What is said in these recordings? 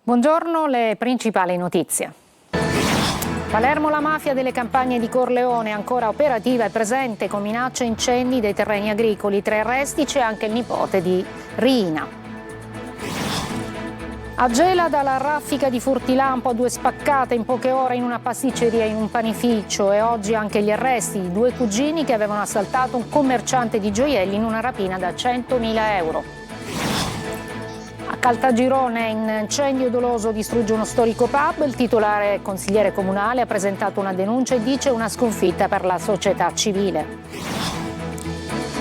Buongiorno, le principali notizie. Palermo, la mafia delle campagne di Corleone, ancora operativa e presente con minacce e incendi dei terreni agricoli. 3 arresti, c'è anche il nipote di Riina. A Gela, dalla raffica di furtilampo a 2 spaccate in poche ore in una pasticceria e in un panificio, e oggi anche gli arresti di 2 cugini che avevano assaltato un commerciante di gioielli in una rapina da 100.000 euro. A Caltagirone, incendio doloso distrugge uno storico pub. Il titolare consigliere comunale ha presentato una denuncia e dice una sconfitta per la società civile.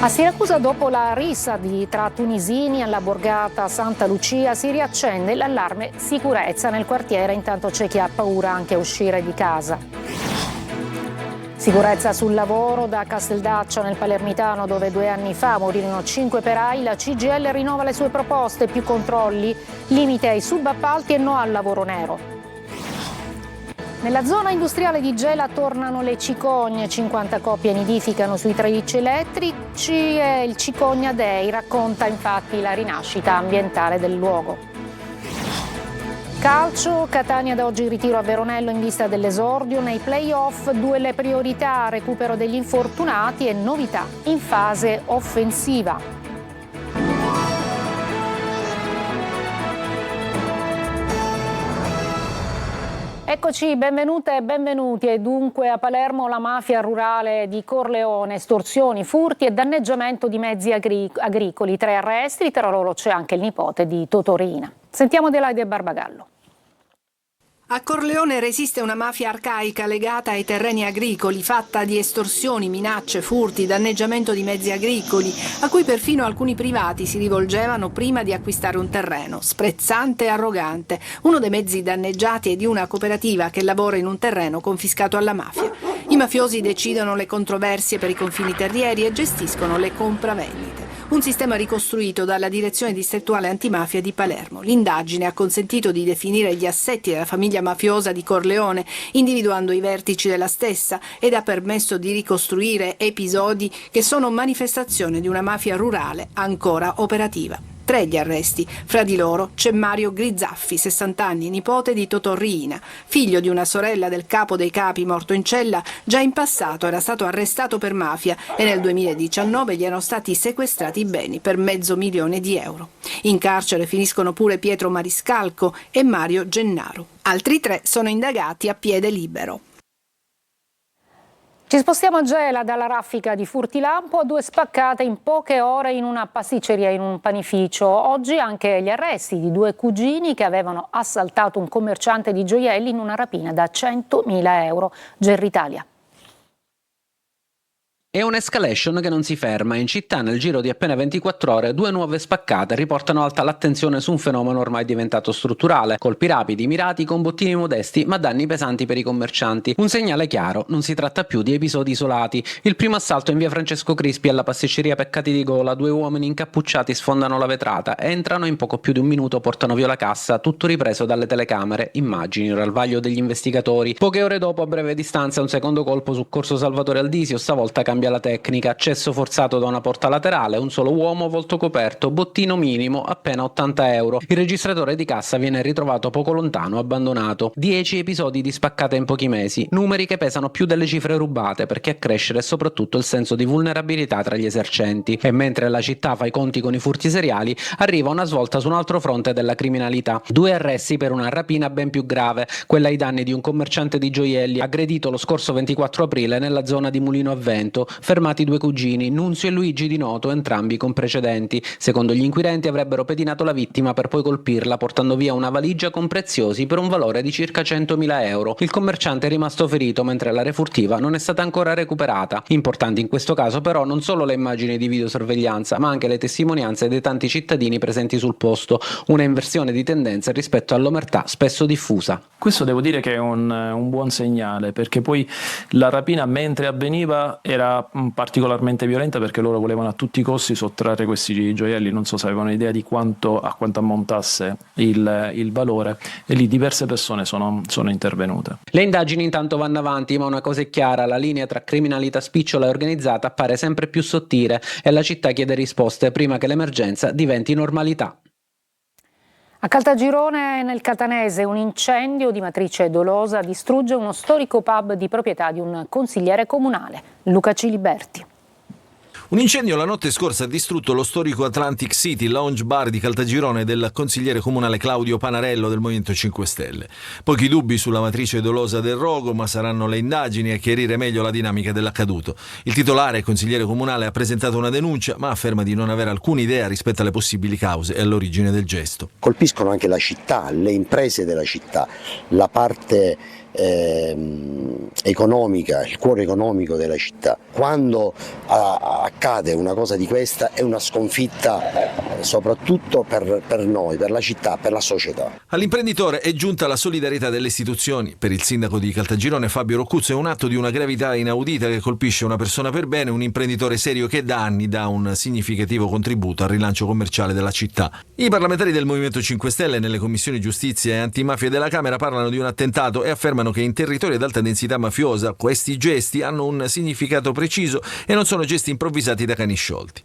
A Siracusa, dopo la rissa tra tunisini alla borgata Santa Lucia, si riaccende l'allarme sicurezza nel quartiere, intanto c'è chi ha paura anche a uscire di casa. Sicurezza sul lavoro da Casteldaccia nel Palermitano, dove 2 anni fa morirono 5 operai. La CGIL rinnova le sue proposte: più controlli, limite ai subappalti e no al lavoro nero. Nella zona industriale di Gela tornano le cicogne, 50 coppie nidificano sui tralicci elettrici e il Cicogna Day racconta infatti la rinascita ambientale del luogo. Calcio, Catania da oggi in ritiro a Veronello in vista dell'esordio nei play-off. 2 le priorità: recupero degli infortunati e novità in fase offensiva. Eccoci, benvenute e benvenuti. E dunque a Palermo la mafia rurale di Corleone, estorsioni, furti e danneggiamento di mezzi agricoli. 3 arresti, tra loro c'è anche il nipote di Totò Riina. Sentiamo Adelaide Barbagallo. A Corleone resiste una mafia arcaica legata ai terreni agricoli, fatta di estorsioni, minacce, furti, danneggiamento di mezzi agricoli, a cui perfino alcuni privati si rivolgevano prima di acquistare un terreno. Sprezzante e arrogante, uno dei mezzi danneggiati è di una cooperativa che lavora in un terreno confiscato alla mafia. I mafiosi decidono le controversie per i confini terrieri e gestiscono le compravendite. Un sistema ricostruito dalla Direzione Distrettuale Antimafia di Palermo. L'indagine ha consentito di definire gli assetti della famiglia mafiosa di Corleone, individuando i vertici della stessa, ed ha permesso di ricostruire episodi che sono manifestazione di una mafia rurale ancora operativa. 3 gli arresti. Fra di loro c'è Mario Grizzaffi, 60 anni, nipote di Totò Riina, figlio di una sorella del capo dei capi morto in cella. Già in passato era stato arrestato per mafia e nel 2019 gli erano stati sequestrati i beni per €500.000. In carcere finiscono pure Pietro Mariscalco e Mario Gennaro. Altri 3 sono indagati a piede libero. Ci spostiamo a Gela, dalla raffica di furtilampo a 2 spaccate in poche ore in una pasticceria e in un panificio. Oggi anche gli arresti di 2 cugini che avevano assaltato un commerciante di gioielli in una rapina da 100.000 euro. Gerritalia. È un'escalation che non si ferma. In città, nel giro di appena 24 ore, 2 nuove spaccate riportano alta l'attenzione su un fenomeno ormai diventato strutturale. Colpi rapidi, mirati, con bottini modesti, ma danni pesanti per i commercianti. Un segnale chiaro: non si tratta più di episodi isolati. Il primo assalto in via Francesco Crispi alla pasticceria Peccati di Gola. 2 uomini incappucciati sfondano la vetrata, entrano e in poco più di un minuto portano via la cassa, tutto ripreso dalle telecamere. Immagini ora al vaglio degli investigatori. Poche ore dopo, a breve distanza, un secondo colpo su corso Salvatore Aldisio. Stavolta cambia la tecnica: accesso forzato da una porta laterale, un solo uomo volto coperto, bottino minimo appena 80 euro. Il registratore di cassa viene ritrovato poco lontano, abbandonato. 10 episodi di spaccata in pochi mesi, numeri che pesano più delle cifre rubate, perché a crescere è soprattutto il senso di vulnerabilità tra gli esercenti. E mentre la città fa i conti con i furti seriali, arriva una svolta su un altro fronte della criminalità. 2 arresti per una rapina ben più grave, quella ai danni di un commerciante di gioielli aggredito lo scorso 24 aprile nella zona di Mulino a Vento. Fermati 2 cugini, Nunzio e Luigi Di Noto, entrambi con precedenti. Secondo gli inquirenti avrebbero pedinato la vittima per poi colpirla, portando via una valigia con preziosi per un valore di circa 100.000 euro. Il commerciante è rimasto ferito, mentre la refurtiva non è stata ancora recuperata. Importanti in questo caso però non solo le immagini di videosorveglianza, ma anche le testimonianze dei tanti cittadini presenti sul posto. Una inversione di tendenza rispetto all'omertà spesso diffusa. Questo devo dire che è un buon segnale, perché poi la rapina, mentre avveniva, era particolarmente violenta, perché loro volevano a tutti i costi sottrarre questi gioielli. Non so se avevano idea di quanto ammontasse il valore, e lì diverse persone sono intervenute. Le indagini intanto vanno avanti, ma una cosa è chiara: la linea tra criminalità spicciola e organizzata appare sempre più sottile e la città chiede risposte prima che l'emergenza diventi normalità. A Caltagirone, nel Catanese, un incendio di matrice dolosa distrugge uno storico pub di proprietà di un consigliere comunale, Luca Ciliberti. Un incendio la notte scorsa ha distrutto lo storico Atlantic City Lounge Bar di Caltagirone del consigliere comunale Claudio Panarello del Movimento 5 Stelle. Pochi dubbi sulla matrice dolosa del rogo, ma saranno le indagini a chiarire meglio la dinamica dell'accaduto. Il titolare, consigliere comunale, ha presentato una denuncia, ma afferma di non avere alcuna idea rispetto alle possibili cause e all'origine del gesto. Colpiscono anche la città, le imprese della città, la parte economica, il cuore economico della città. Quando accade una cosa di questa è una sconfitta soprattutto per noi, per la città, per la società. All'imprenditore è giunta la solidarietà delle istituzioni. Per il sindaco di Caltagirone Fabio Roccuzzo è un atto di una gravità inaudita che colpisce una persona per bene, un imprenditore serio che da anni dà un significativo contributo al rilancio commerciale della città. I parlamentari del Movimento 5 Stelle nelle commissioni giustizia e antimafia della Camera parlano di un attentato e affermano che in territorio ad alta densità mafiosa questi gesti hanno un significato preciso e non sono gesti improvvisati da cani sciolti.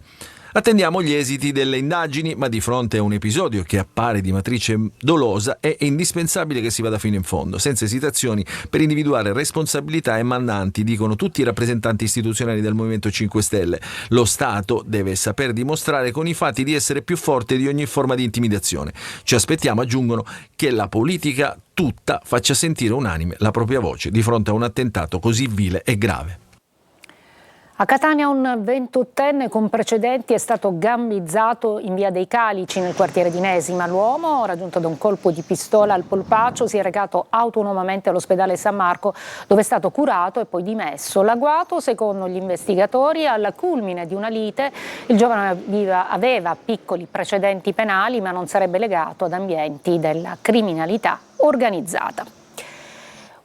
Attendiamo gli esiti delle indagini, ma di fronte a un episodio che appare di matrice dolosa è indispensabile che si vada fino in fondo, senza esitazioni, per individuare responsabilità e mandanti, dicono tutti i rappresentanti istituzionali del Movimento 5 Stelle. Lo Stato deve saper dimostrare con i fatti di essere più forte di ogni forma di intimidazione. Ci aspettiamo, aggiungono, che la politica tutta faccia sentire unanime la propria voce di fronte a un attentato così vile e grave. A Catania un 28enne con precedenti è stato gambizzato in via dei Calici nel quartiere di Nesima. L'uomo, raggiunto da un colpo di pistola al polpaccio, si è recato autonomamente all'ospedale San Marco dove è stato curato e poi dimesso. L'agguato, secondo gli investigatori, al culmine di una lite. Il giovane aveva piccoli precedenti penali ma non sarebbe legato ad ambienti della criminalità organizzata.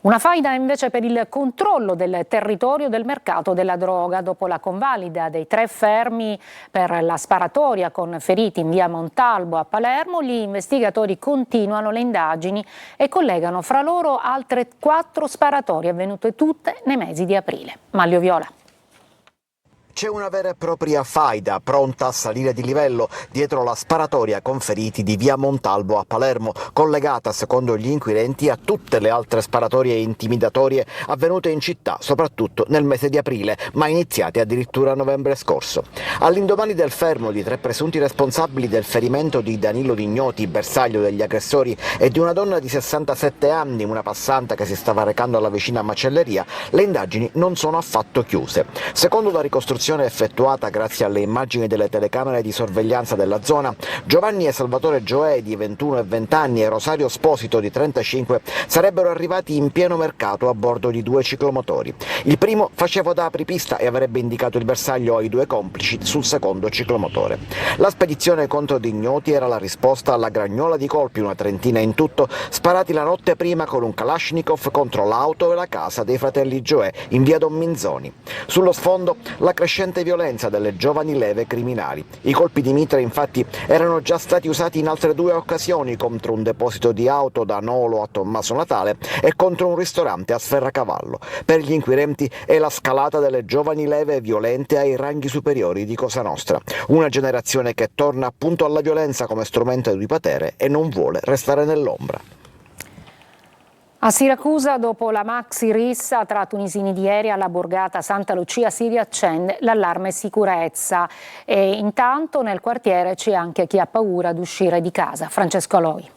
Una faida invece per il controllo del territorio del mercato della droga. Dopo la convalida dei 3 fermi per la sparatoria con feriti in via Montalbo a Palermo, gli investigatori continuano le indagini e collegano fra loro altre 4 sparatorie avvenute tutte nei mesi di aprile. Maglio Viola. C'è una vera e propria faida, pronta a salire di livello, dietro la sparatoria con feriti di via Montalbo a Palermo, collegata, secondo gli inquirenti, a tutte le altre sparatorie intimidatorie avvenute in città, soprattutto nel mese di aprile, ma iniziate addirittura a novembre scorso. All'indomani del fermo di 3 presunti responsabili del ferimento di Danilo Dignoti, bersaglio degli aggressori, e di una donna di 67 anni, una passante che si stava recando alla vicina macelleria, le indagini non sono affatto chiuse. Secondo la ricostruzione effettuata grazie alle immagini delle telecamere di sorveglianza della zona, Giovanni e Salvatore Gioè di 21 e 20 anni e Rosario Sposito di 35 sarebbero arrivati in pieno mercato a bordo di 2 ciclomotori. Il primo faceva da apripista e avrebbe indicato il bersaglio ai 2 complici sul secondo ciclomotore. La spedizione contro Dignoti era la risposta alla gragnola di colpi, una trentina in tutto, sparati la notte prima con un Kalashnikov contro l'auto e la casa dei fratelli Gioè in via Don Minzoni. Sullo sfondo la crescente violenza delle giovani leve criminali. I colpi di mitra infatti erano già stati usati in altre 2 occasioni contro un deposito di auto da Nolo a Tommaso Natale e contro un ristorante a Sferracavallo. Per gli inquirenti è la scalata delle giovani leve violente ai ranghi superiori di Cosa Nostra. Una generazione che torna appunto alla violenza come strumento di potere e non vuole restare nell'ombra. A Siracusa, dopo la maxi rissa tra tunisini di ieri alla borgata Santa Lucia, si riaccende l'allarme sicurezza e intanto nel quartiere c'è anche chi ha paura di uscire di casa. Francesco Aloi.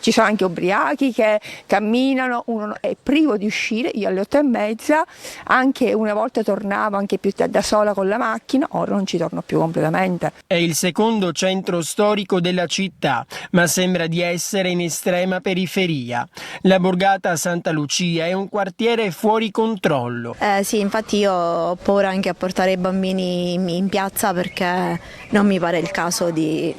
Ci sono anche ubriachi che camminano, uno è privo di uscire. Io alle 8:30, anche una volta tornavo anche più da sola con la macchina, ora non ci torno più completamente. È il secondo centro storico della città, ma sembra di essere in estrema periferia. La borgata Santa Lucia è un quartiere fuori controllo. Sì, infatti io ho paura anche a portare i bambini in piazza perché non mi pare il caso di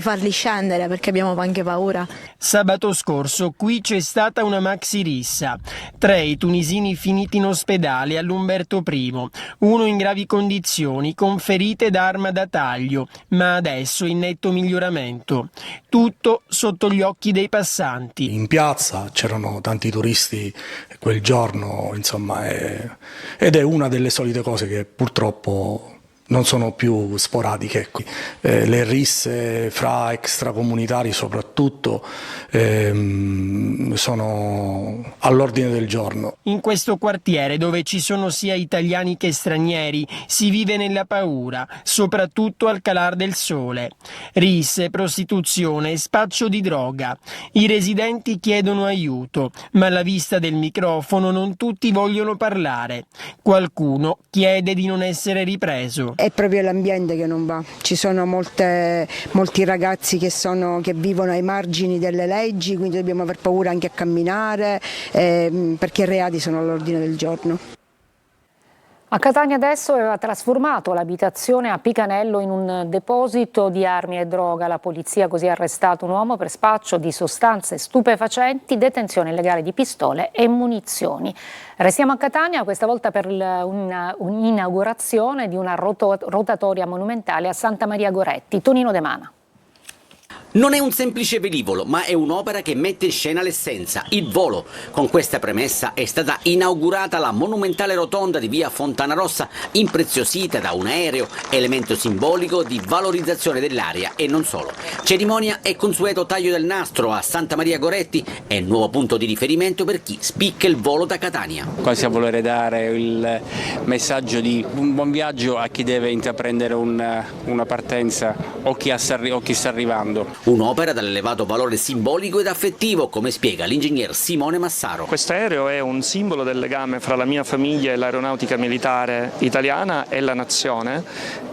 farli scendere, perché abbiamo anche paura. Sabato scorso qui c'è stata una maxi rissa. 3 i tunisini finiti in ospedale all'Umberto I, uno in gravi condizioni con ferite d'arma da taglio, ma adesso in netto miglioramento. Tutto sotto gli occhi dei passanti. In piazza c'erano tanti turisti quel giorno, insomma, ed è una delle solite cose che purtroppo non sono più sporadiche. Le risse fra extracomunitari soprattutto sono all'ordine del giorno. In questo quartiere, dove ci sono sia italiani che stranieri, si vive nella paura, soprattutto al calar del sole. Risse, prostituzione, spaccio di droga. I residenti chiedono aiuto, ma alla vista del microfono non tutti vogliono parlare. Qualcuno chiede di non essere ripreso. È proprio l'ambiente che non va. Ci sono molti ragazzi che vivono ai margini delle leggi, quindi dobbiamo aver paura anche a camminare, perché i reati sono all'ordine del giorno. A Catania adesso aveva trasformato l'abitazione a Picanello in un deposito di armi e droga. La polizia ha così arrestato un uomo per spaccio di sostanze stupefacenti, detenzione illegale di pistole e munizioni. Restiamo a Catania, questa volta per un'inaugurazione di una rotatoria monumentale a Santa Maria Goretti. Tonino De Mana. Non è un semplice velivolo, ma è un'opera che mette in scena l'essenza, il volo. Con questa premessa è stata inaugurata la monumentale rotonda di via Fontana Rossa, impreziosita da un aereo, elemento simbolico di valorizzazione dell'area e non solo. Cerimonia e consueto taglio del nastro a Santa Maria Goretti è il nuovo punto di riferimento per chi spicca il volo da Catania. Quasi a volere dare il messaggio di un buon viaggio a chi deve intraprendere una partenza o chi sta arrivando. Un'opera dall'elevato valore simbolico ed affettivo, come spiega l'ingegner Simone Massaro. Questo aereo è un simbolo del legame fra la mia famiglia e l'aeronautica militare italiana e la nazione.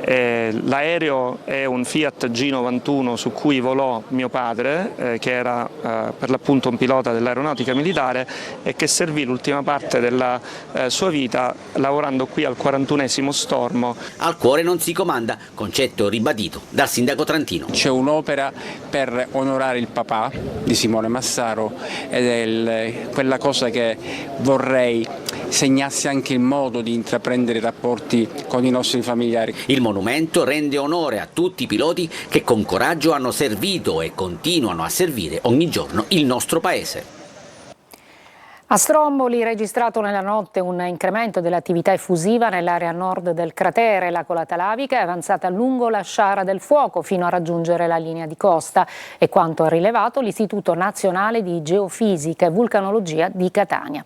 L'aereo è un Fiat G91 su cui volò mio padre, che era per l'appunto un pilota dell'aeronautica militare e che servì l'ultima parte della sua vita lavorando qui al 41esimo stormo. Al cuore non si comanda, concetto ribadito dal sindaco trentino. C'è un'opera per onorare il papà di Simone Massaro ed è quella cosa che vorrei segnasse anche il modo di intraprendere i rapporti con i nostri familiari. Il monumento rende onore a tutti i piloti che con coraggio hanno servito e continuano a servire ogni giorno il nostro paese. A Stromboli registrato nella notte un incremento dell'attività effusiva nell'area nord del cratere. La colata lavica è avanzata lungo la sciara del fuoco fino a raggiungere la linea di costa, è quanto ha rilevato l'Istituto Nazionale di Geofisica e Vulcanologia di Catania.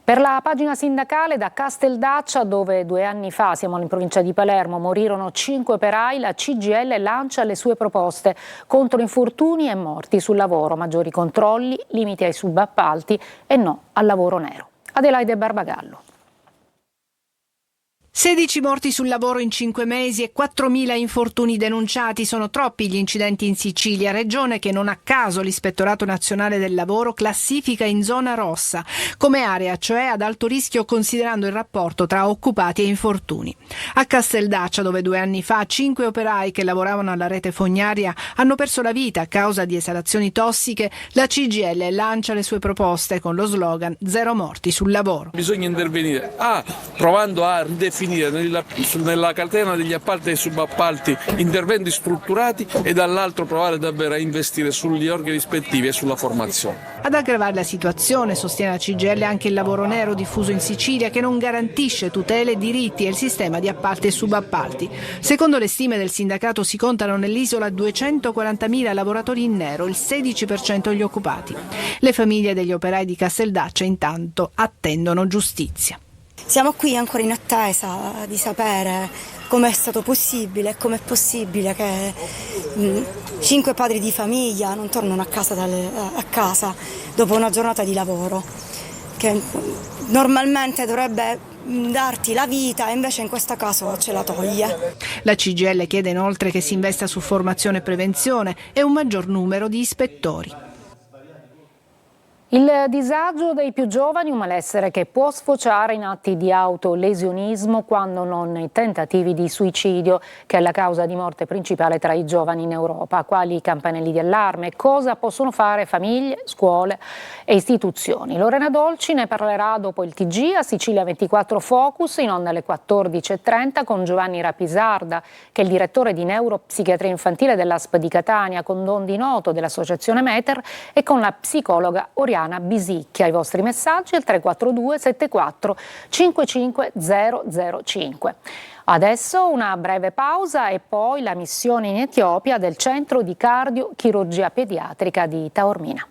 Per la pagina sindacale da Casteldaccia, dove 2 anni fa, siamo in provincia di Palermo, morirono 5 operai, la CGIL lancia le sue proposte contro infortuni e morti sul lavoro, maggiori controlli, limiti ai subappalti e no al lavoro nero. Adelaide Barbagallo. 16 morti sul lavoro in 5 mesi e 4.000 infortuni denunciati. Sono troppi gli incidenti in Sicilia, regione che non a caso l'Ispettorato Nazionale del Lavoro classifica in zona rossa, come area cioè ad alto rischio considerando il rapporto tra occupati e infortuni. A Casteldaccia, dove 2 anni fa 5 operai che lavoravano alla rete fognaria hanno perso la vita a causa di esalazioni tossiche, la CGIL lancia le sue proposte con lo slogan Zero morti sul lavoro. Bisogna intervenire provando a ridefinire nella catena degli appalti e subappalti interventi strutturati e dall'altro provare davvero a investire sugli organi ispettivi e sulla formazione. Ad aggravare la situazione, sostiene la CGIL, anche il lavoro nero diffuso in Sicilia che non garantisce tutele, diritti e il sistema di appalti e subappalti. Secondo le stime del sindacato si contano nell'isola 240.000 lavoratori in nero, il 16% degli occupati. Le famiglie degli operai di Casteldaccia intanto attendono giustizia. Siamo qui ancora in attesa di sapere come è stato possibile e come è possibile che 5 padri di famiglia non tornano a casa dopo una giornata di lavoro che normalmente dovrebbe darti la vita e invece in questo caso ce la toglie. La CGIL chiede inoltre che si investa su formazione e prevenzione e un maggior numero di ispettori. Il disagio dei più giovani, un malessere che può sfociare in atti di autolesionismo quando non in tentativi di suicidio, che è la causa di morte principale tra i giovani in Europa. Quali campanelli di allarme? Cosa possono fare famiglie, scuole e istituzioni? Lorena Dolci ne parlerà dopo il TG a Sicilia 24 Focus, in onda alle 14.30 con Giovanni Rapisarda, che è il direttore di neuropsichiatria infantile dell'ASP di Catania, con Don Di Noto dell'associazione Meter e con la psicologa Oriana Bisicchia. I vostri messaggi al 342 74 55 005. Adesso una breve pausa e poi la missione in Etiopia del Centro di Cardiochirurgia Pediatrica di Taormina.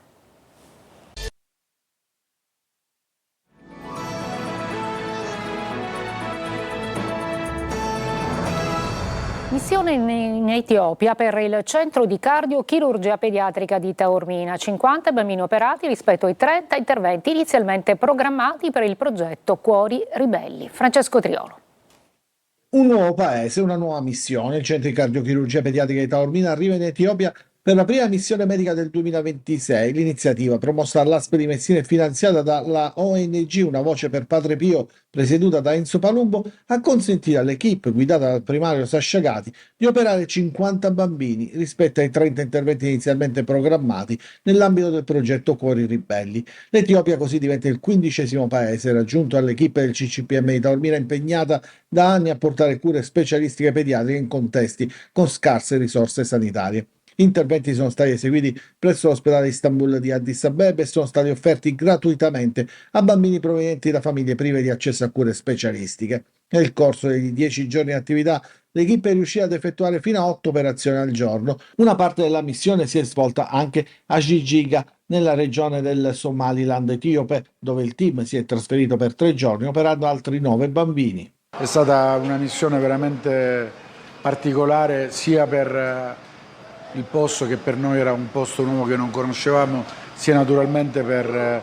Missione in Etiopia per il Centro di Cardiochirurgia Pediatrica di Taormina. 50 bambini operati rispetto ai 30 interventi inizialmente programmati per il progetto Cuori Ribelli. Francesco Triolo. Un nuovo paese, una nuova missione. Il Centro di Cardiochirurgia Pediatrica di Taormina arriva in Etiopia per la prima missione medica del 2026. L'iniziativa, promossa dall'ASP di Messina e finanziata dalla ONG Una Voce per Padre Pio, presieduta da Enzo Palumbo, ha consentito all'equipe guidata dal primario Sascia Gati di operare 50 bambini rispetto ai 30 interventi inizialmente programmati nell'ambito del progetto Cuori Ribelli. L'Etiopia così diventa il 15° paese raggiunto all'equipe del CCPM di Taormina, impegnata da anni a portare cure specialistiche pediatriche in contesti con scarse risorse sanitarie. Gli interventi sono stati eseguiti presso l'ospedale Istanbul di Addis Abeba e sono stati offerti gratuitamente a bambini provenienti da famiglie prive di accesso a cure specialistiche. Nel corso degli 10 giorni di attività, l'equipe è riuscita ad effettuare fino a 8 operazioni al giorno. Una parte della missione si è svolta anche a Jijiga, nella regione del Somaliland etiope, dove il team si è trasferito per 3 giorni, operando altri 9 bambini. È stata una missione veramente particolare, sia per il posto, che per noi era un posto nuovo che non conoscevamo, sia naturalmente per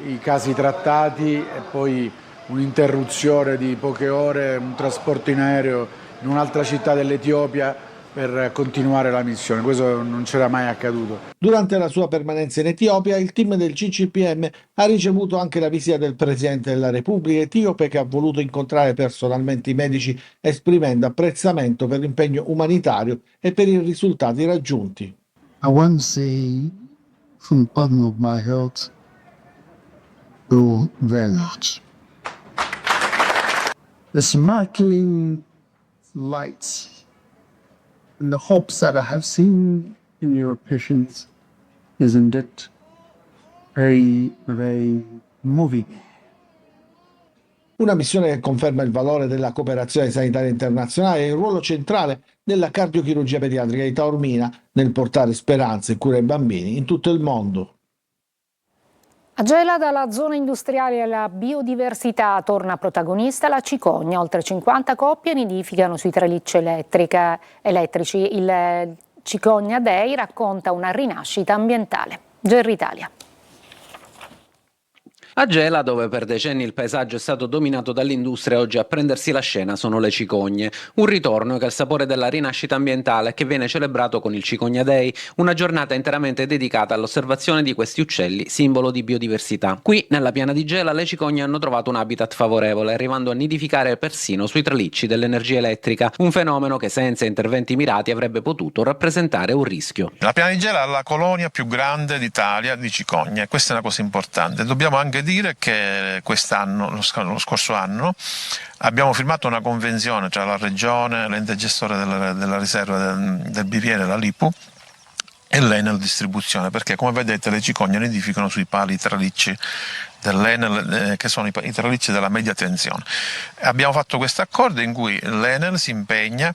i casi trattati e poi un'interruzione di poche ore, un trasporto in aereo in un'altra città dell'Etiopia per continuare la missione. Questo non c'era mai accaduto. Durante la sua permanenza in Etiopia, il team del CCPM ha ricevuto anche la visita del Presidente della Repubblica etiope, che ha voluto incontrare personalmente i medici, esprimendo apprezzamento per l'impegno umanitario e per i risultati raggiunti. I want to say from the bottom of my heart, you're very much. The sparkling lights and the hopes that I have seen in your patients, isn't it very, very moving? Una missione che conferma il valore della cooperazione sanitaria internazionale e il ruolo centrale della cardiochirurgia pediatrica di Taormina nel portare speranza e cura ai bambini in tutto il mondo. A Gela, dalla zona industriale alla biodiversità, torna protagonista la cicogna. Oltre 50 coppie nidificano sui tralicci elettrici. Il Cicogna Day racconta una rinascita ambientale. Gerri Italia. A Gela, dove per decenni il paesaggio è stato dominato dall'industria, oggi a prendersi la scena sono le cicogne. Un ritorno che ha il sapore della rinascita ambientale, che viene celebrato con il Cicogna Day, una giornata interamente dedicata all'osservazione di questi uccelli, simbolo di biodiversità. Qui, nella piana di Gela, le cicogne hanno trovato un habitat favorevole, arrivando a nidificare persino sui tralicci dell'energia elettrica, un fenomeno che senza interventi mirati avrebbe potuto rappresentare un rischio. La piana di Gela è la colonia più grande d'Italia di cicogne, questa è una cosa importante. Dobbiamo anche dire che quest'anno, lo scorso anno, abbiamo firmato una convenzione tra la regione, l'ente gestore della riserva del Biviere, la LIPU, e l'Enel Distribuzione, perché come vedete le cicogne nidificano sui pali tralicci dell'Enel, che sono i tralicci della media tensione. Abbiamo fatto questo accordo in cui l'Enel si impegna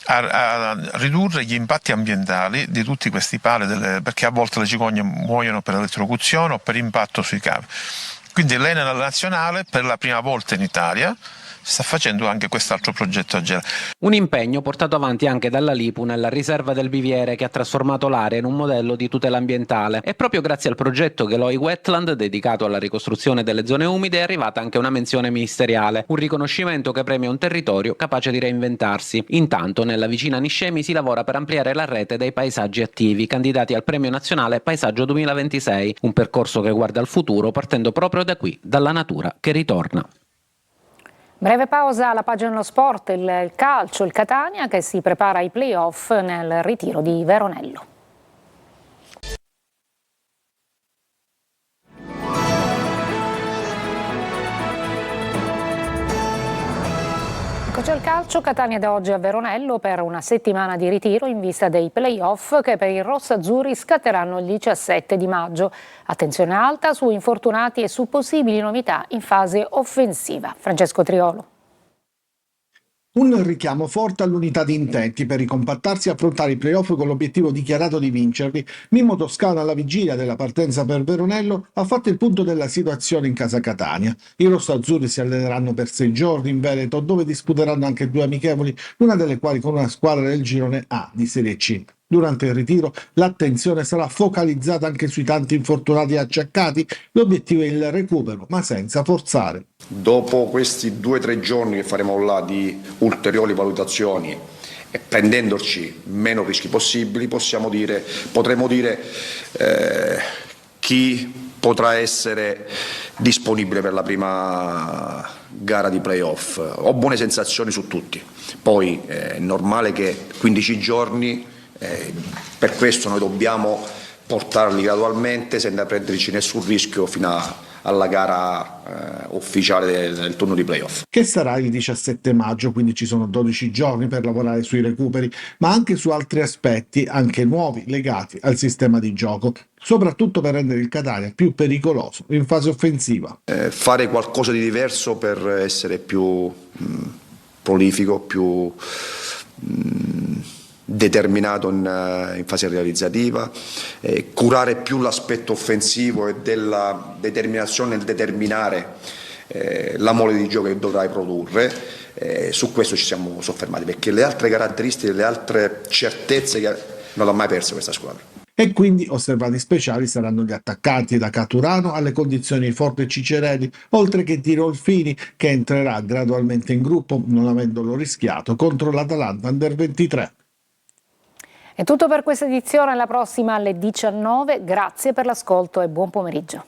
a ridurre gli impatti ambientali di tutti questi pali, perché a volte le cicogne muoiono per elettrocuzione o per impatto sui cavi. Quindi l'Enel nazionale, per la prima volta in Italia, sta facendo anche quest'altro progetto a Gela. Un impegno portato avanti anche dalla LIPU nella riserva del Biviere, che ha trasformato l'area in un modello di tutela ambientale. E proprio grazie al progetto Geloi Wetland, dedicato alla ricostruzione delle zone umide, è arrivata anche una menzione ministeriale, un riconoscimento che premia un territorio capace di reinventarsi. Intanto nella vicina Niscemi si lavora per ampliare la rete dei paesaggi attivi, candidati al Premio Nazionale Paesaggio 2026, un percorso che guarda al futuro partendo proprio da qui, dalla natura che ritorna. Breve pausa alla pagina dello sport, il calcio, il Catania che si prepara ai play-off nel ritiro di Veronello. Eccoci al calcio, Catania da oggi a Veronello per una settimana di ritiro in vista dei play-off che per i rossazzurri scatteranno il 17 di maggio. Attenzione alta su infortunati e su possibili novità in fase offensiva. Francesco Triolo. Un richiamo forte all'unità di intenti per ricompattarsi e affrontare i playoff con l'obiettivo dichiarato di vincerli. Mimmo Toscano, alla vigilia della partenza per Veronello, ha fatto il punto della situazione in casa Catania. I rossoazzurri si alleneranno per 6 giorni in Veneto, dove disputeranno anche 2 amichevoli, una delle quali con una squadra del girone A di Serie C. Durante il ritiro l'attenzione sarà focalizzata anche sui tanti infortunati e acciaccati. L'obiettivo è il recupero, ma senza forzare. Dopo questi 2-3 giorni che faremo là di ulteriori valutazioni e prendendoci meno rischi possibili, potremo dire chi potrà essere disponibile per la prima gara di playoff. Ho buone sensazioni su tutti, poi è normale che 15 giorni, per questo noi dobbiamo portarli gradualmente senza prenderci nessun rischio fino alla gara ufficiale del turno di playoff. Che sarà il 17 maggio, quindi ci sono 12 giorni per lavorare sui recuperi, ma anche su altri aspetti, anche nuovi, legati al sistema di gioco, soprattutto per rendere il Catania più pericoloso in fase offensiva. Fare qualcosa di diverso per essere più prolifico, più determinato in fase realizzativa, curare più l'aspetto offensivo e della determinazione nel determinare la mole di gioco che dovrai produrre. Su questo ci siamo soffermati, perché le altre caratteristiche, le altre certezze che non l'ha mai perso questa squadra. E quindi osservati speciali saranno gli attaccanti, da Caturano alle condizioni Forte e Cicerelli, oltre che di Rolfini, che entrerà gradualmente in gruppo, non avendolo rischiato contro l'Atalanta Under 23. È tutto per questa edizione, alla prossima alle 19. Grazie per l'ascolto e buon pomeriggio.